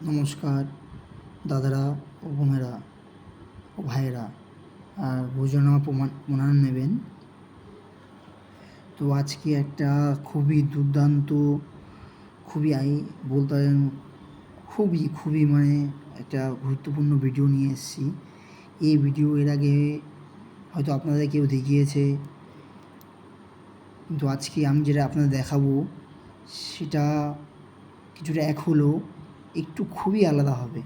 নমস্কার দাদারা ও বোনেরা ও ভাইয়েরা, আর বুঝুন আমার প্রণাম নেবেন। তো আজকে একটা খুবই দুর্দান্ত, বলতে পারেন খুবই মানে একটা গুরুত্বপূর্ণ ভিডিও নিয়ে এসেছি। এই ভিডিও এর আগে হয়তো আপনাদের কেউ দেখিয়েছে, কিন্তু আজকে আমি যেটা আপনাদের দেখাবো সেটা কিছুটা এক হলেও একটু খুবই আলাদা হবে।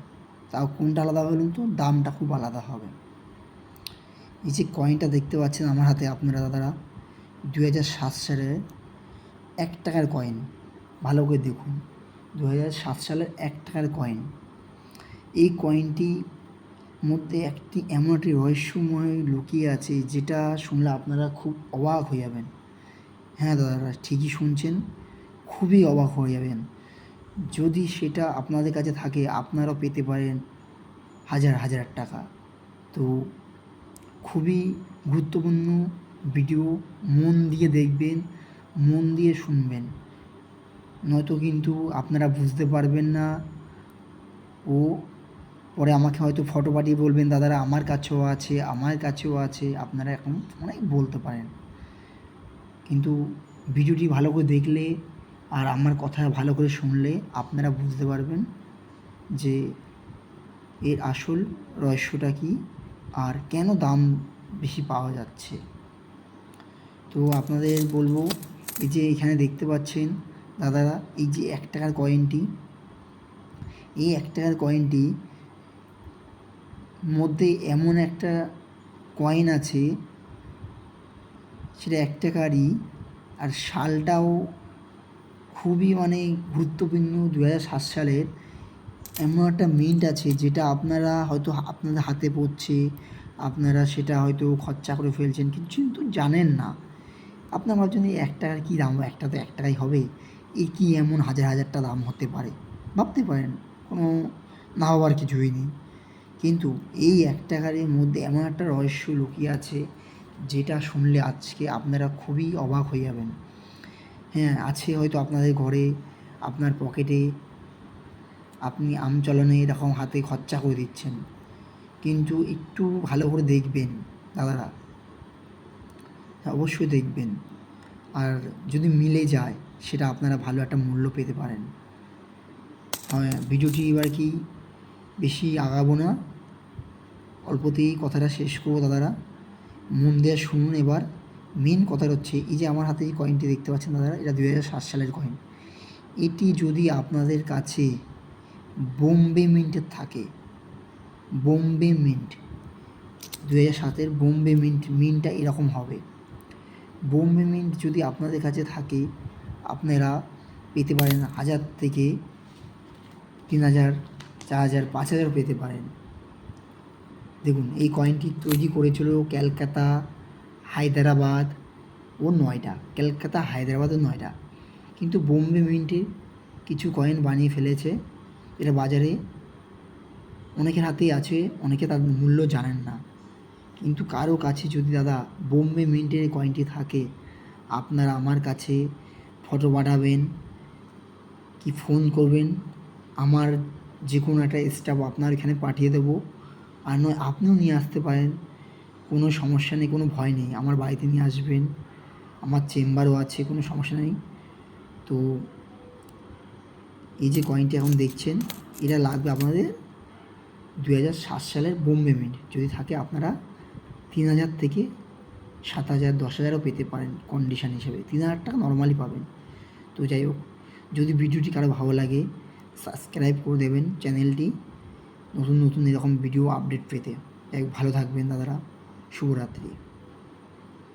তাও কোনটা আলাদা হবে বলুন তো? দামটা খুব আলাদা হবে। এই যে কয়েনটা দেখতে পাচ্ছেন আমার হাতে আপনারা দাদারা, 2007 সালের 1 টাকার কয়েন। ভালো করে দেখুন, 2007 সালের 1 টাকার কয়েন। এই কয়েনটির মধ্যে এমন একটি রহস্যময় লুকিয়ে আছে যেটা শুনলে আপনারা খুব অবাক হয়ে যাবেন। হ্যাঁ দাদারা, ঠিকই শুনছেন, খুবই অবাক হয়ে যাবেন। যদি সেটা আপনাদের কাছে থাকে আপনারাও পেতে পারেন হাজার টাকা। তো খুবই গুরুত্বপূর্ণ ভিডিও, মন দিয়ে দেখবেন, মন দিয়ে শুনবেন, নয়তো কিন্তু আপনারা বুঝতে পারবেন না। ও পরে আমাকে হয়তো ফটো পাঠিয়ে বলবেন দাদারা আমার কাছেও আছে, আপনারা এখন অনেক বলতে পারেন। কিন্তু ভিডিওটি ভালো করে দেখলে আর আমার কথা ভালো করে শুনলে আপনারা বুঝতে পারবেন যে এর আসল রহস্যটা কী আর কেন দাম বেশি পাওয়া যাচ্ছে। তো আপনাদের বলবো, এই যে এখানে দেখতে পাচ্ছেন দাদারা, এই যে 1 টাকার কয়েনটি, এই 1 টাকার কয়েনটি মধ্যে এমন একটা কয়েন আছে, সেটা 1 টাকারই, আর সালটাও খুবই মানে গুরুত্বপূর্ণ। 2007 সালের এমন একটা মিন্ট আছে যেটা আপনারা হয়তো আপনাদের হাতে পড়ছে, আপনারা সেটা হয়তো খরচা করে ফেলছেন, কিন্তু জানেন না। আপনার ভাবছেন এই 1 টাকার কী দাম, একটা তো 1 টাকাই হবে, এই কী এমন হাজারটা দাম হতে পারে, ভাবতে পারেন। কোনো না ভাবার কিছুই নেই। কিন্তু এই 1 টাকার মধ্যে এমন একটা রহস্য লুকিয়ে আছে যেটা শুনলে আজকে আপনারা খুবই অবাক হয়ে যাবেন। হ্যাঁ, আছে হয়তো আপনাদের ঘরে, আপনার পকেটে, আপনি আমচলনে এরকম হাতে খরচা করে দিচ্ছেন, কিন্তু একটু ভালো করে দেখবেন দাদারা, অবশ্যই দেখবেন। আর যদি মিলে যায় সেটা আপনারা ভালো একটা মূল্য পেতে পারেন। ভিডিওটি এবার কি বেশি আগাবো না, অল্পতেই কথাটা শেষ করবো দাদারা, মন দিয়ে শুনুন। এবার মেন কথাটা হচ্ছে, এই যে আমার হাতে এই কয়েনটি দেখতে পাচ্ছেন দাদারা, এটা 2007 সালের কয়েন। এটি যদি আপনাদের কাছে বোম্বে মিন্টের থাকে, বোম্বে মিন্ট 2007-এর বোম্বে মিন্টটা এরকম হবে। বোম্বে মিন্ট যদি আপনাদের কাছে থাকে আপনারা পেতে পারেন 1000 থেকে 3000, 4000, 5000 পেতে পারেন। দেখুন, এই কয়েনটি তৈরি করেছিল ক্যালকাতা, হায়দ্রাবাদ ও নয়ডা। ক্যালকাতা, হায়দ্রাবাদ ও নয়ডা। কিন্তু বোম্বে মিন্টে কিছু কয়েন বানিয়ে ফেলেছে, এটা বাজারে অনেকের হাতেই আছে, অনেকে তার মূল্য জানেন না। কিন্তু কারো কাছে যদি দাদা বোম্বে মিন্টের কয়েনটি থাকে, আপনারা আমার কাছে ফটো পাঠাবেন কি ফোন করবেন, আমার যে কোনো একটা স্টাফ আপনার এখানে পাঠিয়ে দেবো। আর নয় আপনিও নিয়ে আসতে পারেন, কোনো সমস্যা নেই, কোনো ভয় নেই, আমার বাড়িতে নিয়ে আসবেন, আমার চেম্বারও আছে, কোনো সমস্যা নেই। তো এই যে কয়েনটি এখন দেখছেন, এটা লাগবে আপনাদের 2007 সালের বোম্বে মিন্ট। যদি থাকে আপনারা 3000 থেকে 7000, 10,000ও পেতে পারেন কন্ডিশান হিসেবে। 3000 টাকা নর্মালি পাবেন। তো যাই হোক, যদি ভিডিওটি কারো ভালো লাগে সাবস্ক্রাইব করে দেবেন চ্যানেলটি, নতুন এরকম ভিডিও আপডেট পেতে। ভালো থাকবেন দাদারা, শুভরাত্রি।